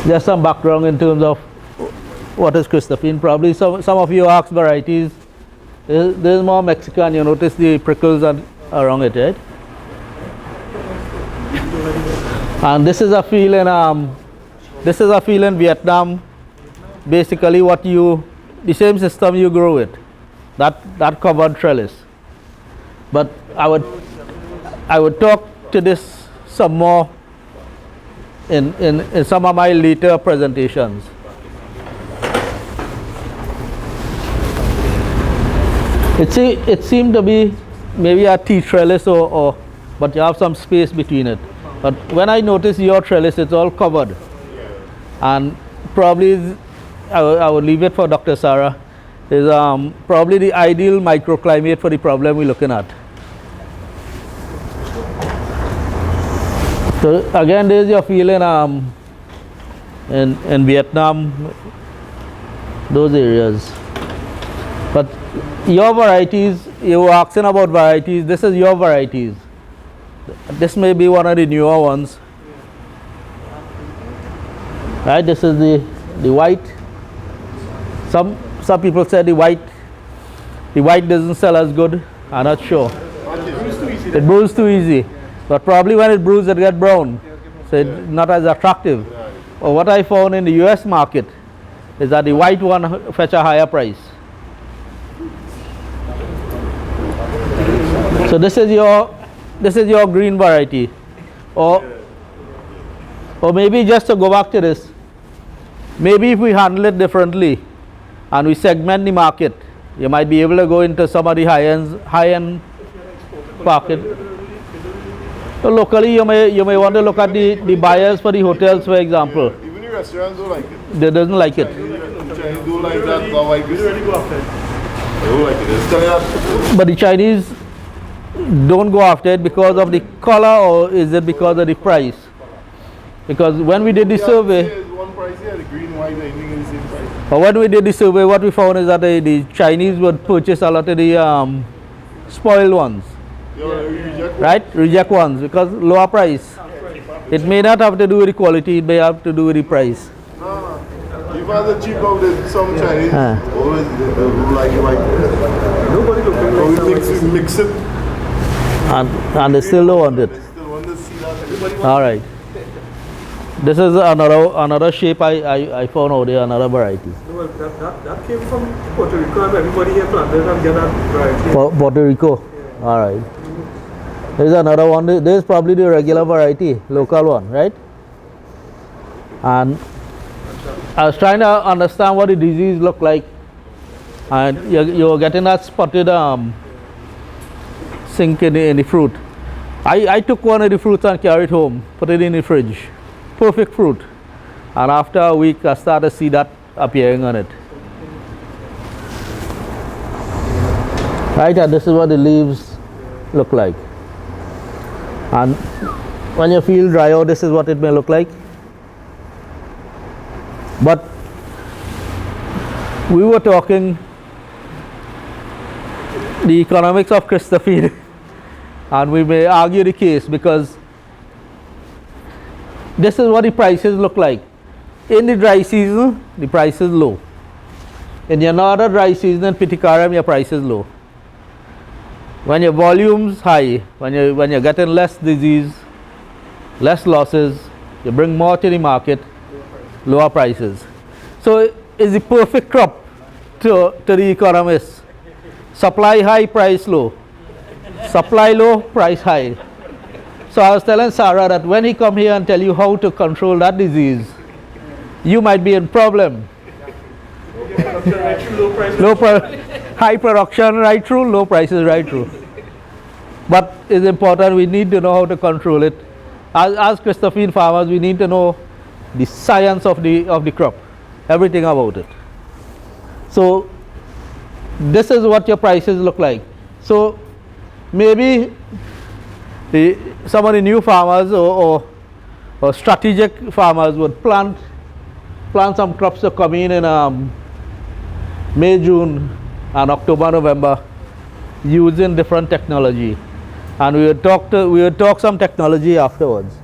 There's some background in terms of what is Christophene. Probably some of you ask varieties. There's more Mexican. You notice the prickles around it, right? And this is a field in Vietnam. Basically, the same system you grow it, that covered trellis. But I would talk to this some more in some of my later presentations. It seemed to be maybe a T trellis but you have some space between it. But when I notice your trellis, it's all covered. And probably I would leave it for Dr. Sarah. Is probably the ideal microclimate for the problem we're looking at. So again, there's your field in Vietnam, those areas. But your varieties, you were asking about varieties. This is your varieties. This may be one of the newer ones. Right, this is the white. Some people say the white doesn't sell as good. I'm not sure. It brews too easy. But probably when it brews, it gets brown. So it's not as attractive. Or what I found in the US market is that the white one fetch a higher price. So this is your green variety. Or maybe just to go back to this, maybe if we handle it differently and we segment the market, you might be able to go into some of the high-end market. So locally, you may want to look at the buyers for the hotels, for example. Even the restaurants don't like it. They doesn't like it. Chinese don't like that. They don't like it. But the Chinese don't go after it because of the color, or is it because of the price? Because when we did the survey, one price here, the green, white, everything is the same price. But when we did the survey, what we found is that the Chinese would purchase a lot of the spoiled ones. Reject ones because lower price. It may not have to do with the quality, it may have to do with the price. No. Even the cheap out there, some Chinese always like nobody looking like mix it. And they still don't want it. They still want to see that. All right. This is another shape I found out there, another variety. No, that came from Puerto Rico, and everybody here planted and get that variety. Puerto Rico? Yeah. All right. There's another one. There's probably the regular variety, local one, right? And I was trying to understand what the disease looked like. And you're getting that spotted sink in the fruit. I took one of the fruits and carried it home, put it in the fridge. Perfect fruit. And after a week, I started to see that appearing on it. Right, and this is what the leaves look like. And when you feel dry out, this is what it may look like. But we were talking the economics of Christophene, and we may argue the case because this is what the prices look like. In the dry season, the price is low. In another dry season in Pitcairn, your price is low. When your volume's high, when you're getting less disease, less losses, you bring more to the market, lower prices. So it's the perfect crop to the economists. Supply high, price low. Supply low, price high. So I was telling Sarah that when he come here and tell you how to control that disease, you might be in problem. High production right through, low prices right through. But it's important, we need to know how to control it. As Christophene farmers, we need to know the science of the crop, everything about it. So this is what your prices look like. So maybe some of the new farmers or strategic farmers would plant some crops to come in May, June and October, November using different technology, and we would talk some technology afterwards.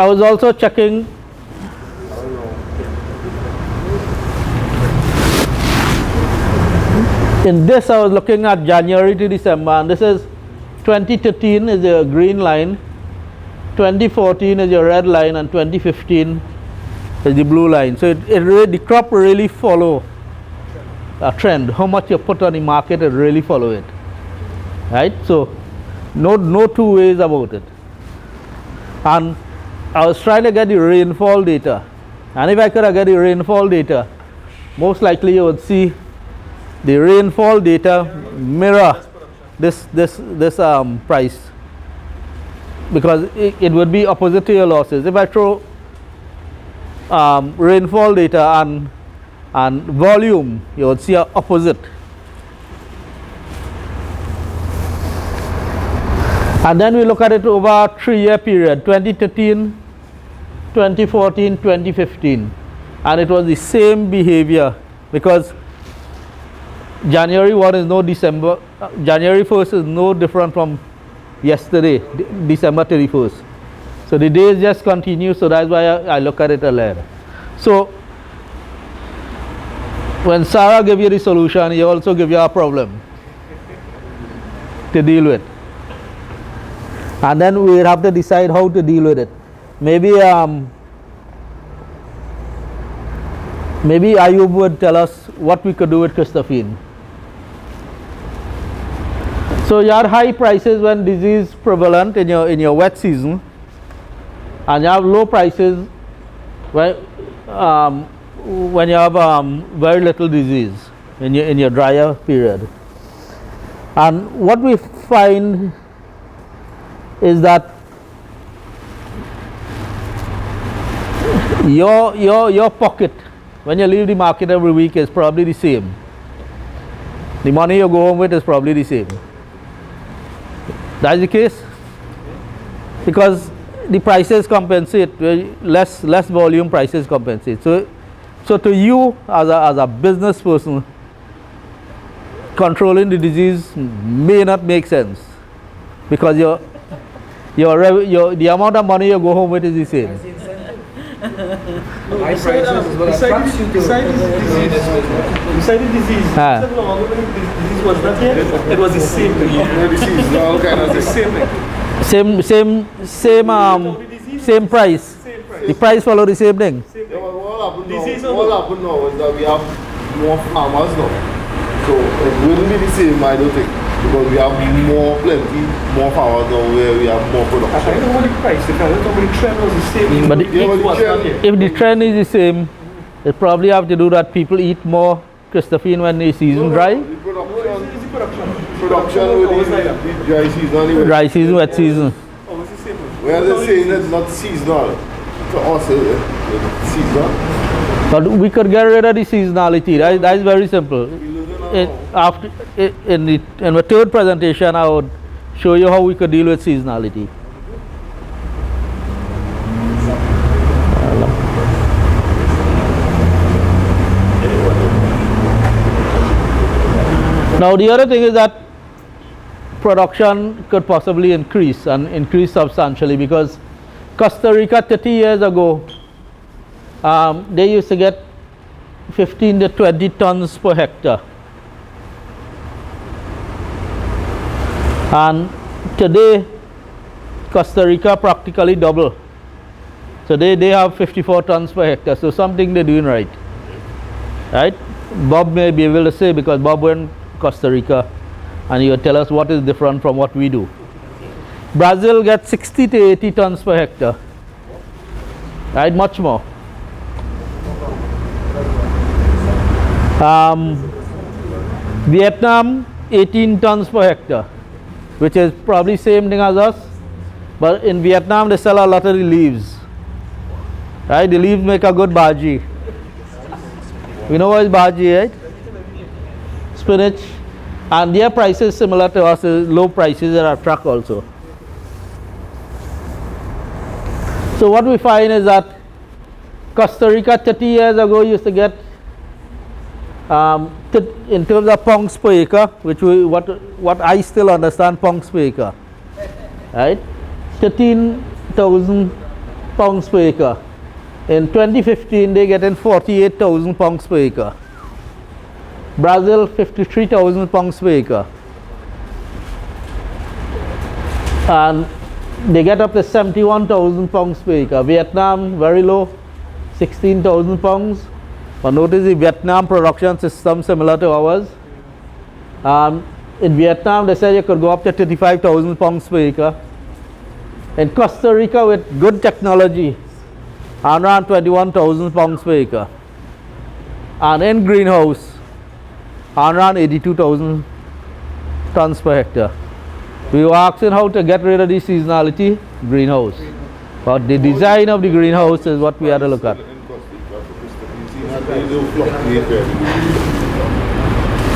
I was also checking in this. I was looking at January to December, and this is 2013 is the green line, 2014 is your red line, and 2015 is the blue line. So the crop really follow a trend. How much you put on the market, it really follow it, right? So no two ways about it. And I was trying to get the rainfall data, and if I could get the rainfall data, most likely you would see the rainfall data mirror this price, because it would be opposite to your losses. If I throw rainfall data and volume, you would see a opposite. And then we look at it over a 3-year period, 2013, 2014, 2015, and it was the same behavior, because January 1 is no December, January 1st is no different from yesterday, December 31st. So the days just continue, so that's why I look at it alone. So when Sarah give you the solution, he also give you a problem to deal with. And then we have to decide how to deal with it. Maybe Ayub would tell us what we could do with Christophene. So you have high prices when disease prevalent in your wet season, and you have low prices when you have very little disease in your drier period. And what we find is that your pocket when you leave the market every week is probably the same. The money you go home with is probably the same. That's the case, because the prices compensate. Less volume, prices compensate. So to you as a business person, controlling the disease may not make sense, because the amount of money you go home with is the same. High prices is what attracts you to beside the disease. So long when the disease was not here, it was the same thing. Disease, all kind of the same thing. Same price. The price follow the same thing. Yeah, what happened now is that we have more farmers now. So it wouldn't be the same, I don't think, because we have plenty more farmers now where we have more production. I don't know what the price, because I don't know the trend was the same. But if the trend is the same, it probably have to do that people eat more Christophene when the season dry. The production with the dry season anyway. Dry season, wet season. Oh, it's the same one. We are just saying it's not seasonal. To us, it's seasonal. But we could get rid of the seasonality. That is very simple. In the third presentation, I would show you how we could deal with seasonality. Now the other thing is that production could possibly increase, and increase substantially, because Costa Rica 30 years ago, they used to get 15 to 20 tons per hectare. And today, Costa Rica practically double. So they have 54 tons per hectare. So something they're doing right. Right? Bob may be able to say, because Bob went Costa Rica, and he will tell us what is different from what we do. Brazil gets 60 to 80 tons per hectare. Right? Much more. Vietnam 18 tons per hectare, which is probably same thing as us, but in Vietnam they sell a lot of the leaves. Right? The leaves make a good bhaji. We know what is bhaji, right? Spinach. And their prices similar to us, low prices that attract also. So what we find is that Costa Rica 30 years ago used to get, in terms of pounds per acre, which what I still understand pounds per acre, right? 13,000 pounds per acre. In 2015, they getting 48,000 pounds per acre. Brazil, 53,000 pounds per acre. And they get up to 71,000 pounds per acre. Vietnam, very low, 16,000 pounds. But notice the Vietnam production system similar to ours. In Vietnam, they said you could go up to 35,000 pounds per acre. In Costa Rica, with good technology, around 21,000 pounds per acre. And in greenhouse, around 82,000 tons per hectare. We were asking how to get rid of the seasonality greenhouse. But the design of the greenhouse is what we had to look at.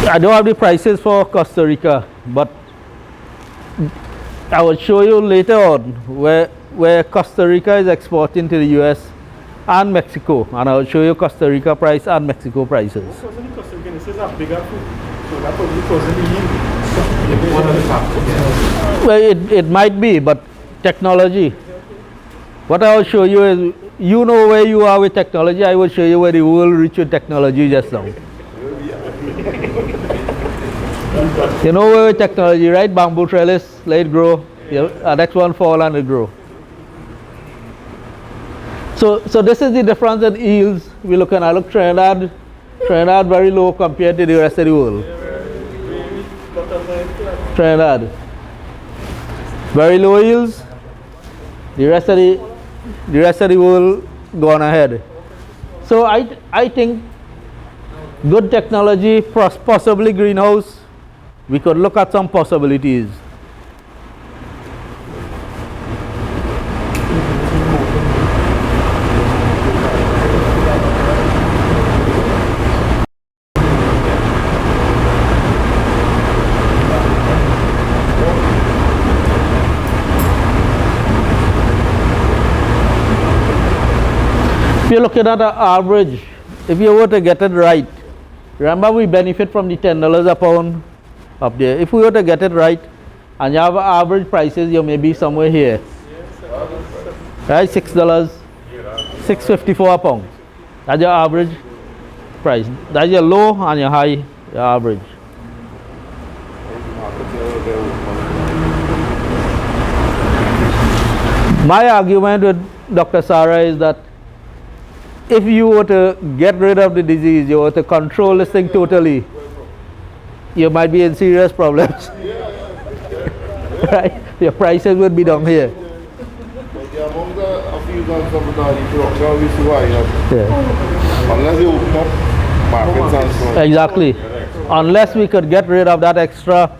I don't have the prices for Costa Rica, but I will show you later on where Costa Rica is exporting to the US and Mexico, and I will show you Costa Rica price and Mexico prices. Well, it might be, but technology. What I will show you is, you know where you are with technology, I will show you where the world reached with technology just now. You know where with technology, right? Bamboo trellis, let it grow, next one fall and it grow. So this is the difference in yields we're looking at. Look, Trinidad very low compared to the rest of the world. Trinidad, very low yields. The rest of the world gone ahead. So I think good technology, possibly greenhouse, we could look at some possibilities. If you're looking at an average, if you were to get it right, remember we benefit from the $10 a pound up there. If we were to get it right and you have average prices, you may be somewhere here. Right, $6, $6.54 a pound. That's your average price. That's your low and your high, your average. My argument with Dr. Sarah is that if you were to get rid of the disease, you were to control this thing totally, you might be in serious problems. Right? Your prices would be down here. Unless you open up markets and so on. Exactly. Unless we could get rid of that extra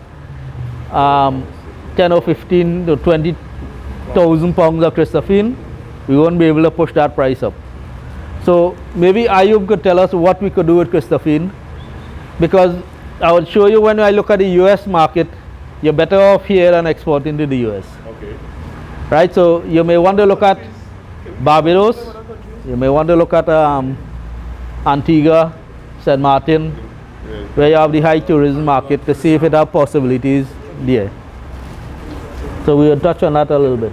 10 or 15 to 20,000 pounds of Christophene, we won't be able to push that price up. So maybe Ayub could tell us what we could do with Christophene, because I will show you when I look at the US market, you're better off here than exporting to the US. Okay. Right, so you may want to look at Barbados, you may want to look at Antigua, St. Martin, where you have the high tourism market, to see if it has possibilities there. So we will touch on that a little bit.